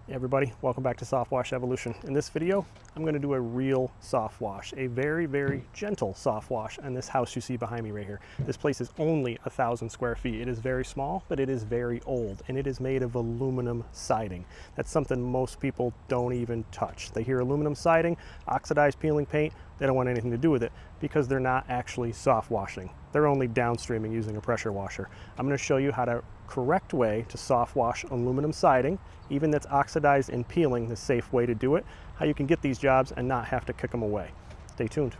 Hey everybody, welcome back to Soft Wash Evolution. In this video, I'm going to do a real soft wash, a very, very gentle soft wash on this house you see behind me right here. This place is only 1,000 square feet. It is very small, but it is very old, and it is made of aluminum siding. That's something most people don't even touch. They hear aluminum siding, oxidized peeling paint, they don't want anything to do with it because they're not actually soft washing. They're only downstreaming using a pressure washer. I'm going to show you how to correct way to soft wash aluminum siding, even that's oxidized and peeling, the safe way to do it, how you can get these jobs and not have to kick them away. Stay tuned.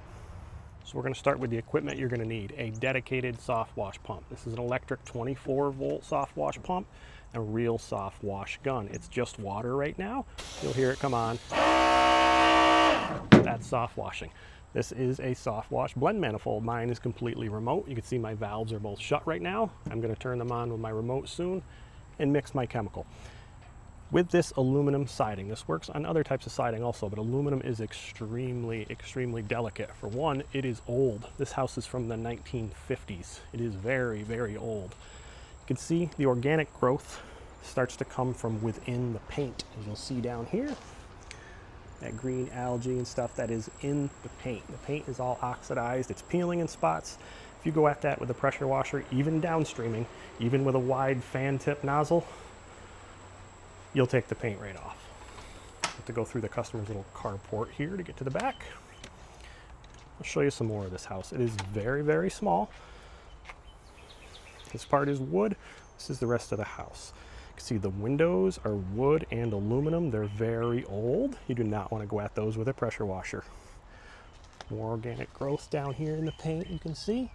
So we're going to start with the equipment you're going to need. A dedicated soft wash pump. This is an electric 24-volt soft wash pump, a real soft wash gun. It's just water right now. You'll hear it come on. That's soft washing. This is a soft wash blend manifold. Mine is completely remote. You can see my valves are both shut right now. I'm going to turn them on with my remote soon and mix my chemical. With this aluminum siding, this works on other types of siding also, but aluminum is extremely, extremely delicate. For one, it is old. This house is from the 1950s. It is very, very old. You can see the organic growth starts to come from within the paint, as you'll see down here. That green algae and stuff that is in the paint. The paint is all oxidized, it's peeling in spots. If you go at that with a pressure washer, even downstreaming, even with a wide fan tip nozzle, you'll take the paint right off. I have to go through the customer's little carport here to get to the back. I'll show you some more of this house. It is very, very small. This part is wood. This is the rest of the house. See, the windows are wood and aluminum. They're very old. You do not want to go at those with a pressure washer. More organic growth down here in the paint, you can see.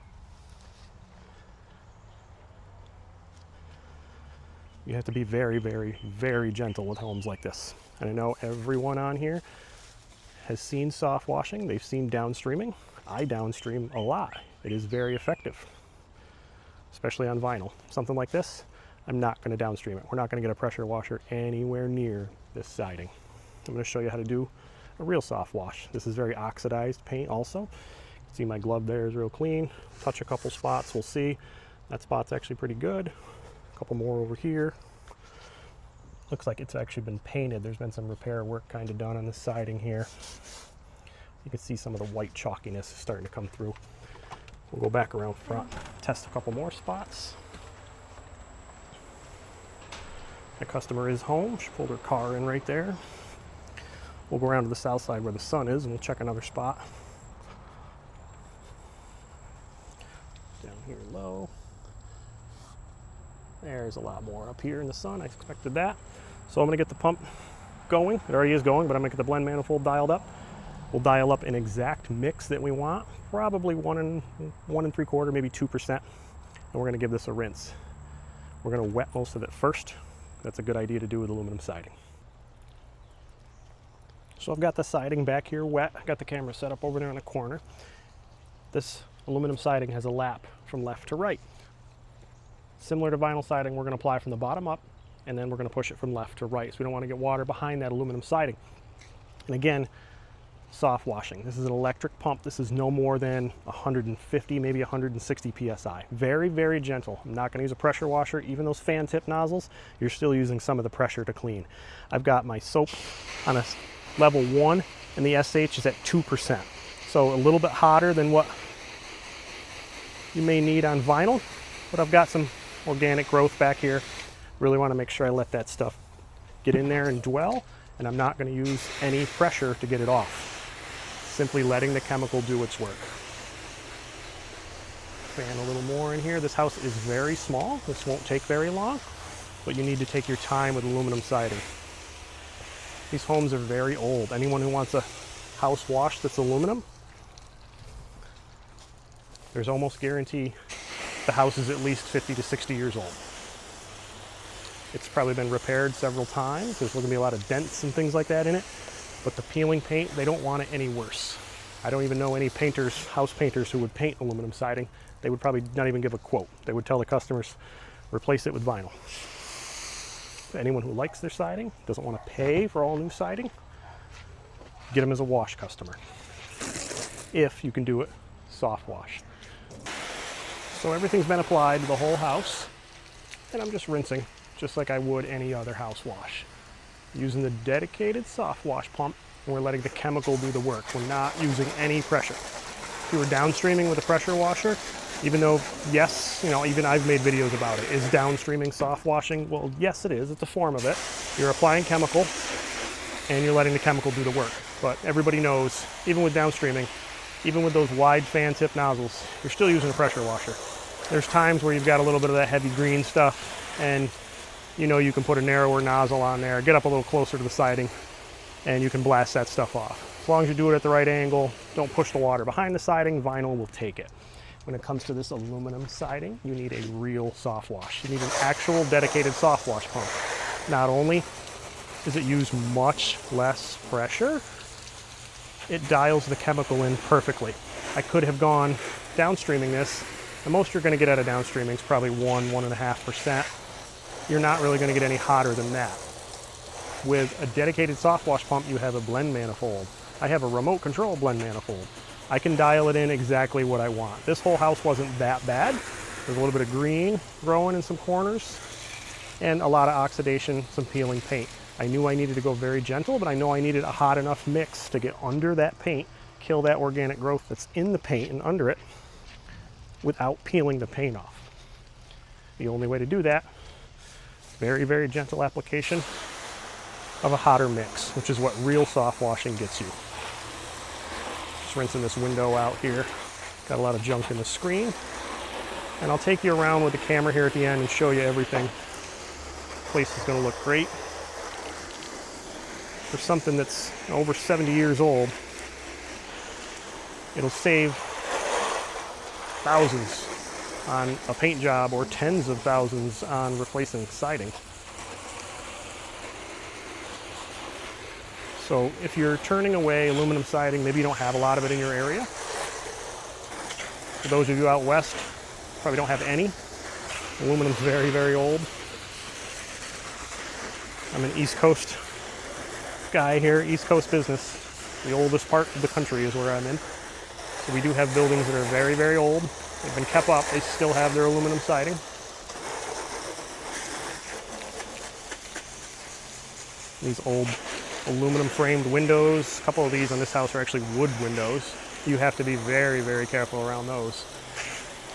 You have to be very, very, very gentle with homes like this. And I know everyone on here has seen soft washing. They've seen downstreaming. I downstream a lot. It is very effective, especially on vinyl. Something like this, I'm not going to downstream it. We're not going to get a pressure washer anywhere near this siding. I'm going to show you how to do a real soft wash. This is very oxidized paint also. You can see my glove there is real clean. Touch a couple spots, we'll see. That spot's actually pretty good. A couple more over here. Looks like it's actually been painted. There's been some repair work kind of done on the siding here. You can see some of the white chalkiness is starting to come through. We'll go back around front, test a couple more spots. The customer is home. She pulled her car in right there. We'll go around to the south side where the sun is and we'll check another spot. Down here low. There's a lot more up here in the sun. I expected that. So I'm going to get the pump going. It already is going, but I'm going to get the blend manifold dialed up. We'll dial up an exact mix that we want, probably 1 3/4, maybe 2%. And we're going to give this a rinse. We're going to wet most of it first. That's a good idea to do with aluminum siding. So I've got the siding back here wet. I've got the camera set up over there in the corner. This aluminum siding has a lap from left to right. Similar to vinyl siding, we're going to apply from the bottom up, and then we're going to push it from left to right. So we don't want to get water behind that aluminum siding. And again, soft washing. This is an electric pump. This is no more than 150, maybe 160 PSI. Very, very gentle. I'm not going to use a pressure washer. Even those fan tip nozzles, you're still using some of the pressure to clean. I've got my soap on a level 1 and the SH is at 2%. So a little bit hotter than what you may need on vinyl, but I've got some organic growth back here. Really want to make sure I let that stuff get in there and dwell, and I'm not going to use any pressure to get it off. Simply letting the chemical do its work. Fan a little more in here. This house is very small. This won't take very long, but you need to take your time with aluminum siding. These homes are very old. Anyone who wants a house wash that's aluminum, there's almost guarantee the house is at least 50 to 60 years old. It's probably been repaired several times. There's going to be a lot of dents and things like that in it. But the peeling paint, they don't want it any worse. I don't even know any painters, house painters, who would paint aluminum siding. They would probably not even give a quote. They would tell the customers, replace it with vinyl. Anyone who likes their siding, doesn't want to pay for all new siding, get them as a wash customer. If you can do it soft wash. So everything's been applied to the whole house, and I'm just rinsing, just like I would any other house wash. using the dedicated soft wash pump, and we're letting the chemical do the work. We're not using any pressure. If you were downstreaming with a pressure washer, even though, yes, you know, even I've made videos about it. Is downstreaming soft washing? Well, yes, it is. It's a form of it. You're applying chemical, and you're letting the chemical do the work. But everybody knows, even with downstreaming, even with those wide fan tip nozzles, you're still using a pressure washer. There's times where you've got a little bit of that heavy green stuff, and you know you can put a narrower nozzle on there, get up a little closer to the siding, and you can blast that stuff off. As long as you do it at the right angle, don't push the water behind the siding, vinyl will take it. When it comes to this aluminum siding, you need a real soft wash. You need an actual dedicated soft wash pump. Not only does it use much less pressure, it dials the chemical in perfectly. I could have gone downstreaming this. The most you're going to get out of downstreaming is probably 1.5%. You're not really going to get any hotter than that. With a dedicated soft wash pump, you have a blend manifold. I have a remote control blend manifold. I can dial it in exactly what I want. This whole house wasn't that bad. There's a little bit of green growing in some corners and a lot of oxidation, some peeling paint. I knew I needed to go very gentle, but I know I needed a hot enough mix to get under that paint, kill that organic growth that's in the paint and under it without peeling the paint off. The only way to do that, very, very gentle application of a hotter mix, which is what real soft washing gets you. Just rinsing this window out here. Got a lot of junk in the screen. And I'll take you around with the camera here at the end and show you everything. The place is going to look great. For something that's over 70 years old, it'll save thousands on a paint job or tens of thousands on replacing siding. So if you're turning away aluminum siding, maybe you don't have a lot of it in your area. For those of you out west, probably don't have any. Aluminum's very, very old. I'm an East Coast guy here, East Coast business. The oldest part of the country is where I'm in. So we do have buildings that are very, very old. They've been kept up. They still have their aluminum siding. These old aluminum framed windows. A couple of these on this house are actually wood windows. You have to be very, very careful around those.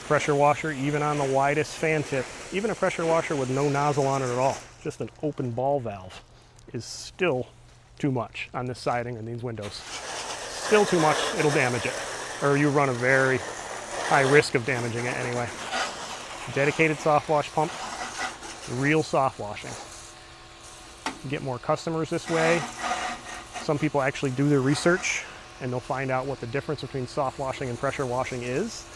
Pressure washer, even on the widest fan tip, even a pressure washer with no nozzle on it at all, just an open ball valve, is still too much on this siding and these windows. Still too much, it'll damage it. Or you run a very high risk of damaging it anyway. Dedicated soft wash pump, real soft washing. You get more customers this way. Some people actually do their research and they'll find out what the difference between soft washing and pressure washing is.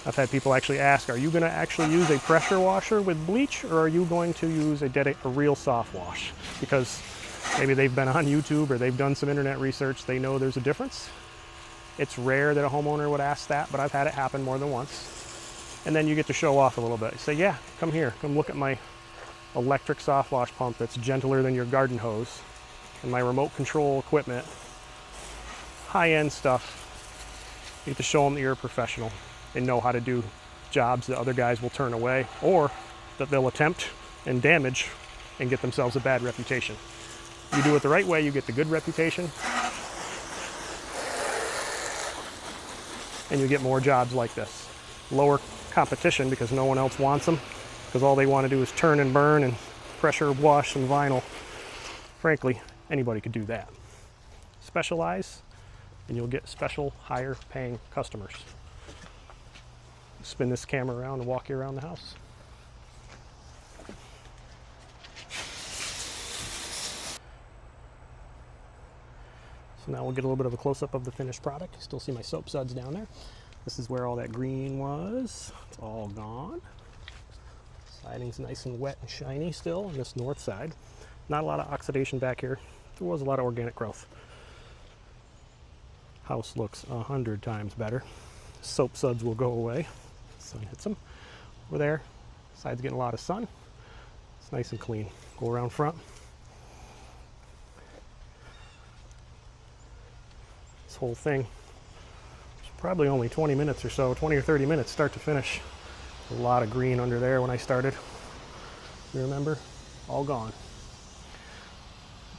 I've had people actually ask, are you going to actually use a pressure washer with bleach, or are you going to use a real soft wash? Because maybe they've been on YouTube or they've done some internet research, they know there's a difference. It's rare that a homeowner would ask that, but I've had it happen more than once. And then you get to show off a little bit. You say, yeah, come here, come look at my electric soft wash pump that's gentler than your garden hose, and my remote control equipment, high-end stuff. You get to show them that you're a professional. They know how to do jobs that other guys will turn away, or that they'll attempt and damage and get themselves a bad reputation. You do it the right way, you get the good reputation, and you get more jobs like this. Lower competition because no one else wants them, because all they want to do is turn and burn and pressure wash some vinyl. Frankly, anybody could do that. Specialize, and you'll get special, higher paying customers. Spin this camera around and walk you around the house. So now we'll get a little bit of a close-up of the finished product. You still see my soap suds down there. This is where all that green was. It's all gone. Siding's nice and wet and shiny still on this north side. Not a lot of oxidation back here. There was a lot of organic growth. House looks 100 times better. Soap suds will go away. Sun hits them. Over there, side's getting a lot of sun. It's nice and clean. Go around front. This whole thing is probably only 20 minutes or so, 20 or 30 minutes start to finish. A lot of green under there when I started. You remember? All gone.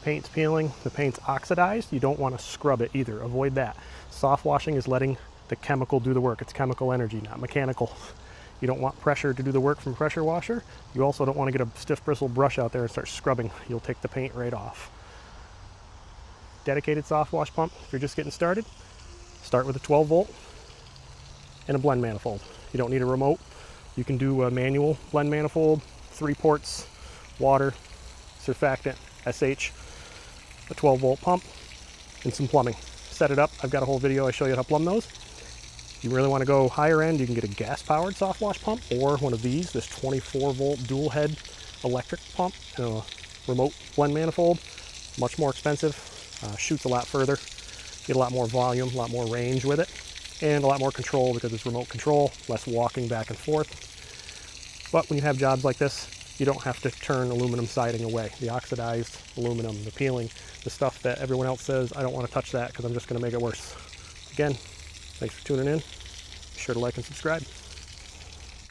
paint's peeling, the paint's oxidized, you don't want to scrub it either. Avoid that. Soft washing is letting the chemical do the work. It's chemical energy, not mechanical. You don't want pressure to do the work from a pressure washer. You also don't want to get a stiff bristle brush out there and start scrubbing. You'll take the paint right off. Dedicated soft wash pump, if you're just getting started, start with a 12 volt and a blend manifold. You don't need a remote. You can do a manual blend manifold, 3 ports, water, surfactant, SH, a 12 volt pump, and some plumbing. Set it up. I've got a whole video I show you how to plumb those. If you really want to go higher end, you can get a gas powered soft wash pump or one of these, this 24 volt dual head electric pump, remote blend manifold. Much more expensive, shoots a lot further, get a lot more volume, a lot more range with it, and a lot more control because it's remote control, less walking back and forth. But when you have jobs like this, you don't have to turn aluminum siding away. The oxidized aluminum, the peeling, the stuff that everyone else says, I don't want to touch that because I'm just going to make it worse. Again, thanks for tuning in. Be sure to like and subscribe.